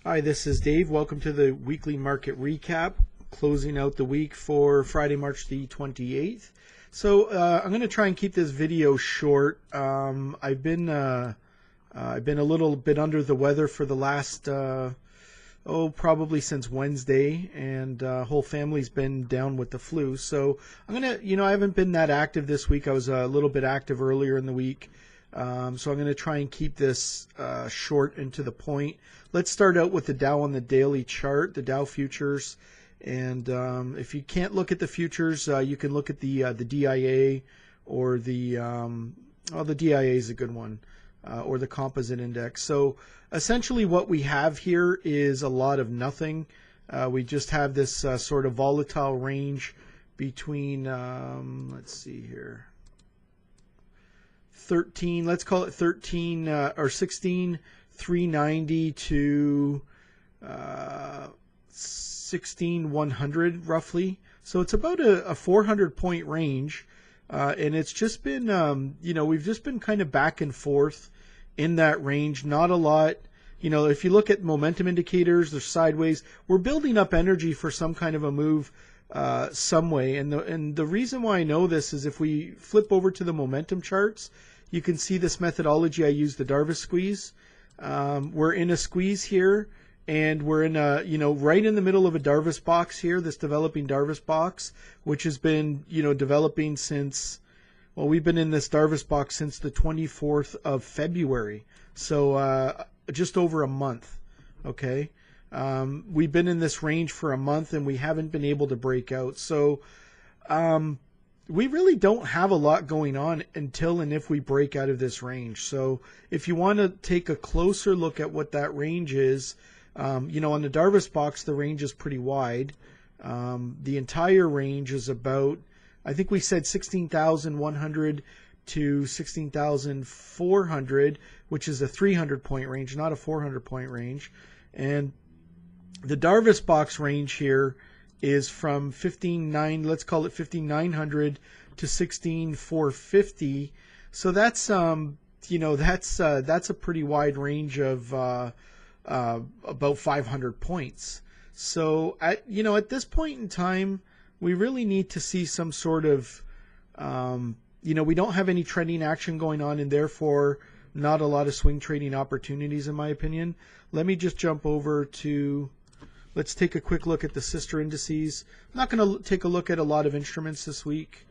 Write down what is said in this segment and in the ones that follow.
Hi, this is Dave. Welcome to the weekly market recap, closing out the week for Friday, March the 28th. I'm going to try and keep this video short. I've been a little bit under the weather for the last probably since Wednesday, and whole family's been down with the flu. So I haven't been that active this week. I was a little bit active earlier in the week. So I'm going to try and keep this short and to the point. Let's start out with the Dow on the daily chart, the Dow futures. And if you can't look at the futures, you can look at the DIA or the DIA is a good one, or the composite index. So essentially what we have here is a lot of nothing. We just have this sort of volatile range between, let's see here, 13, let's call it 13 or 16,390 to 16,100 roughly. So it's about a 400 point range. And it's just been, we've just been kind of back and forth in that range. Not a lot. If you look at momentum indicators, they're sideways. We're building up energy for some kind of a move some way. And the reason why I know this is if we flip over to the momentum charts, you can see this methodology. I use the Darvas Squeeze. We're in a squeeze here, and we're in a, right in the middle of a Darvas box here, this developing Darvas box, which has been, developing since, well, we've been in this Darvas box since the 24th of February. So just over a month, okay? We've been in this range for a month, and we haven't been able to break out. So we really don't have a lot going on until and if we break out of this range. So if you want to take a closer look at what that range is, on the Darvas box, the range is pretty wide. The entire range is about, I think we said 16,100 to 16,400, which is a 300 point range, not a 400 point range. And the Darvas box range here is from 15,900, let's call it 15,900 to 16,450. So that's that's a pretty wide range of about 500 points. So at this point in time, we really need to see some sort of we don't have any trending action going on, and therefore not a lot of swing trading opportunities in my opinion. Let me just jump over to, let's take a quick look at the sister indices. I'm not going to take a look at a lot of instruments this week.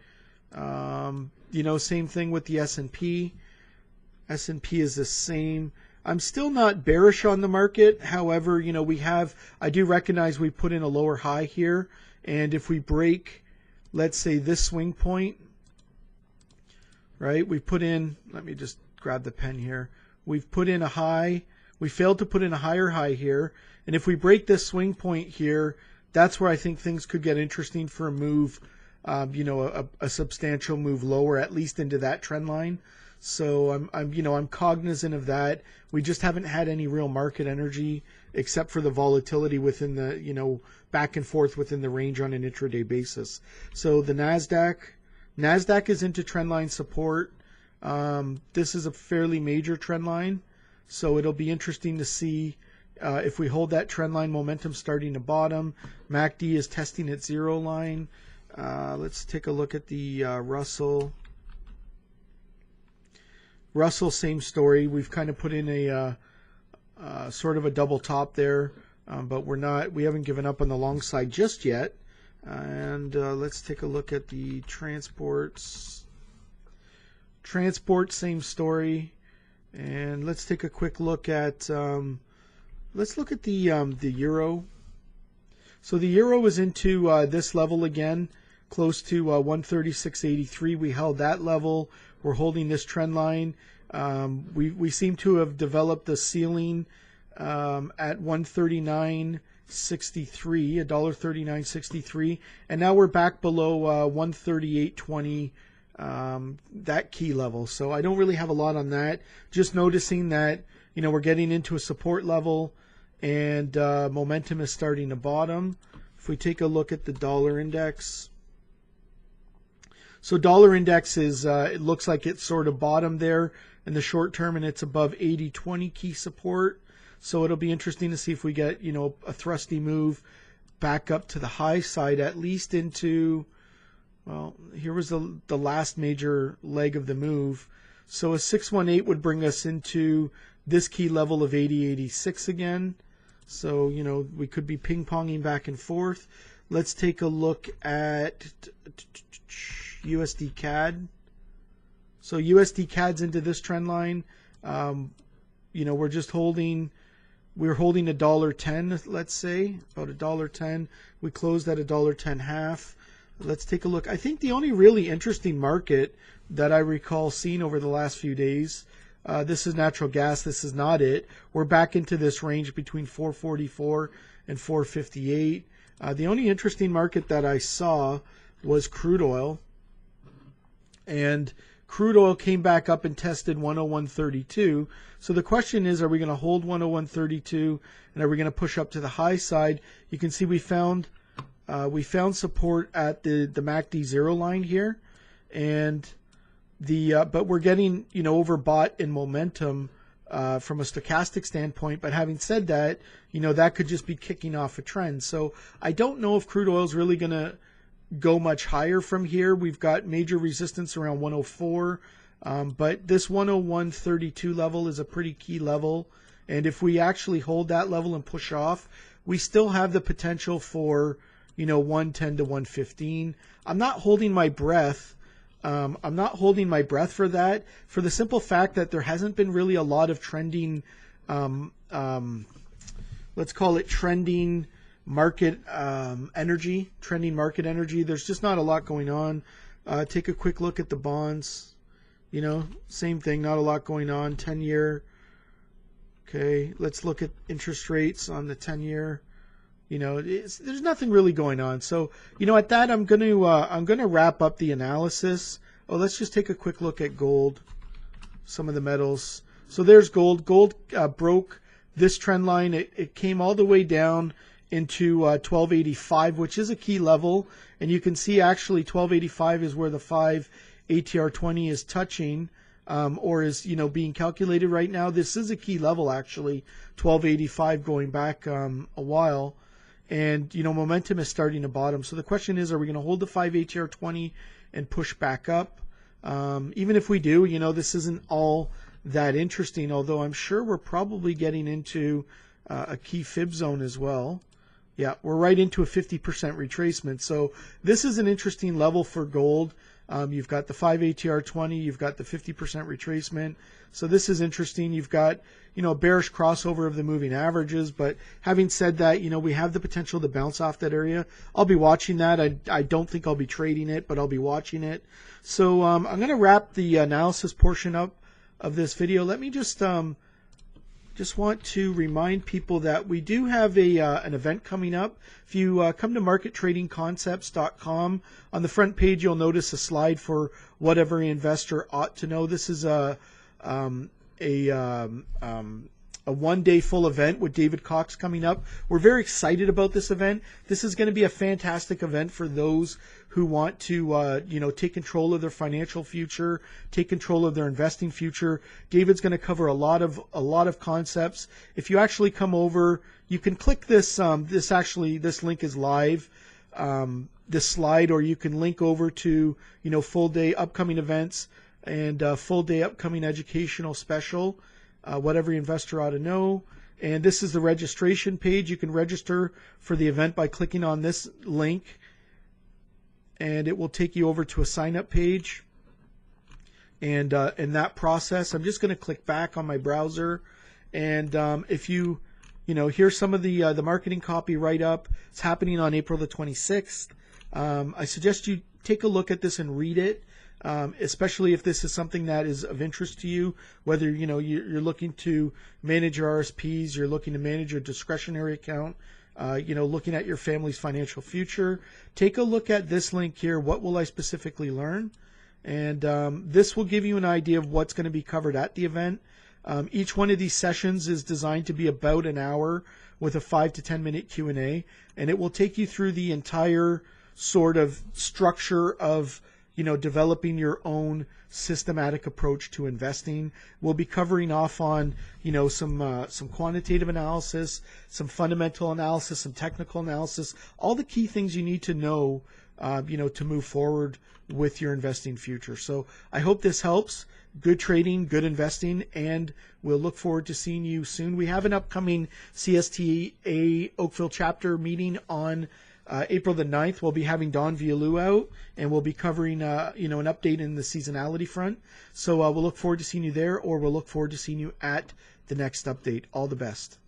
Same thing with the S&P. S&P is the same. I'm still not bearish on the market. However, I do recognize we put in a lower high here. And if we break, let's say this swing point, right? We put in, let me just grab the pen here. We've put in a high. We failed to put in a higher high here. And if we break this swing point here, that's where I think things could get interesting for a move, a substantial move lower, at least into that trend line. So I'm cognizant of that. We just haven't had any real market energy except for the volatility within the, back and forth within the range on an intraday basis. So the NASDAQ is into trendline support. This is a fairly major trend line. So it'll be interesting to see if we hold that trend line momentum starting to bottom. MACD is testing its zero line. Let's take a look at the Russell. Russell, same story. We've kind of put in a sort of a double top there, but we haven't given up on the long side just yet. And let's take a look at the transports. Transport, same story. And let's take a quick look at let's look at the euro. So the euro is into this level again, close to 136.83. We held that level. We're holding this trend line. We seem to have developed the ceiling at 139.63, $1.39.63, and now we're back below 138.20. That key level. So I don't really have a lot on that. Just noticing that, we're getting into a support level and momentum is starting to bottom. If we take a look at the dollar index. So dollar index is, it looks like it's sort of bottomed there in the short term, and it's above 80.20 key support. So it'll be interesting to see if we get, you know, a thrusty move back up to the high side, at least into, well, here was the last major leg of the move. So a 618 would bring us into this key level of 80.86 again. So, you know, we could be ping-ponging back and forth. Let's take a look at USD CAD. So USD CAD's into this trend line. You know, we're holding $1.10, let's say, about $1.10. We closed at $1.10 half. Let's take a look. I think the only really interesting market that I recall seeing over the last few days, this is natural gas. This is not it. We're back into this range between 444 and 458. The only interesting market that I saw was crude oil. And crude oil came back up and tested 101.32. So the question is, are we going to hold 101.32 and are we going to push up to the high side? You can see we found support at the MACD 0 line here, and but we're getting, you know, overbought in momentum from a stochastic standpoint. But having said that, you know, that could just be kicking off a trend. So I don't know if crude oil is really going to go much higher from here. We've got major resistance around 104, but this 101.32 level is a pretty key level, and if we actually hold that level and push off, we still have the potential for, you know, 110 to 115. I'm not holding my breath. I'm not holding my breath for that, for the simple fact that there hasn't been really a lot of trending, let's call it trending market trending market energy. There's just not a lot going on. Take a quick look at the bonds. You know, same thing, not a lot going on. 10-year. Okay, let's look at interest rates on the 10-year. You know, there's nothing really going on. So, you know, at that, I'm gonna wrap up the analysis. Oh, let's just take a quick look at gold, some of the metals. So there's gold. Gold broke this trend line. It came all the way down into 1285, which is a key level, and you can see actually 1285 is where the 5 ATR20 is touching, or is, you know, being calculated right now. This is a key level actually, 1285, going back a while. And, you know, momentum is starting to bottom. So the question is, are we going to hold the 5 ATR20 and push back up? Even if we do, you know, this isn't all that interesting, although I'm sure we're probably getting into a key fib zone as well. Yeah, we're right into a 50% retracement. So this is an interesting level for gold. You've got the 5 ATR20, you've got the 50% retracement. So this is interesting. You've got, you know, a bearish crossover of the moving averages. But having said that, you know, we have the potential to bounce off that area. I'll be watching that. I don't think I'll be trading it, but I'll be watching it. So I'm going to wrap the analysis portion up of this video. Let me just want to remind people that we do have an event coming up. If you come to markettradingconcepts.com, on the front page you'll notice a slide for what every investor ought to know. This is a one-day full event with David Cox coming up. We're very excited about this event. This is going to be a fantastic event for those who want to, you know, take control of their financial future, take control of their investing future. David's going to cover a lot of concepts. If you actually come over, you can click this. This link is live. This slide, or you can link over to, you know, full day upcoming events and full day upcoming educational special. What every investor ought to know. And this is the registration page. You can register for the event by clicking on this link, and it will take you over to a sign-up page. And in that process, I'm just going to click back on my browser. And if you know, here's some of the marketing copy right up. It's happening on April the 26th. I suggest you take a look at this and read it. Especially if this is something that is of interest to you, whether, you know, you're looking to manage your RSPs, you're looking to manage your discretionary account, you know, looking at your family's financial future. Take a look at this link here. What will I specifically learn? And this will give you an idea of what's going to be covered at the event. Each one of these sessions is designed to be about an hour with a 5 to 10 minute Q&A, and it will take you through the entire sort of structure of, developing your own systematic approach to investing. We'll be covering off on, some quantitative analysis, some fundamental analysis, some technical analysis, all the key things you need to know, to move forward with your investing future. So I hope this helps. Good trading, good investing, and we'll look forward to seeing you soon. We have an upcoming CSTA Oakville chapter meeting on April the 9th. We'll be having Don Vialou out, and we'll be covering, an update in the seasonality front. So we'll look forward to seeing you there, or we'll look forward to seeing you at the next update. All the best.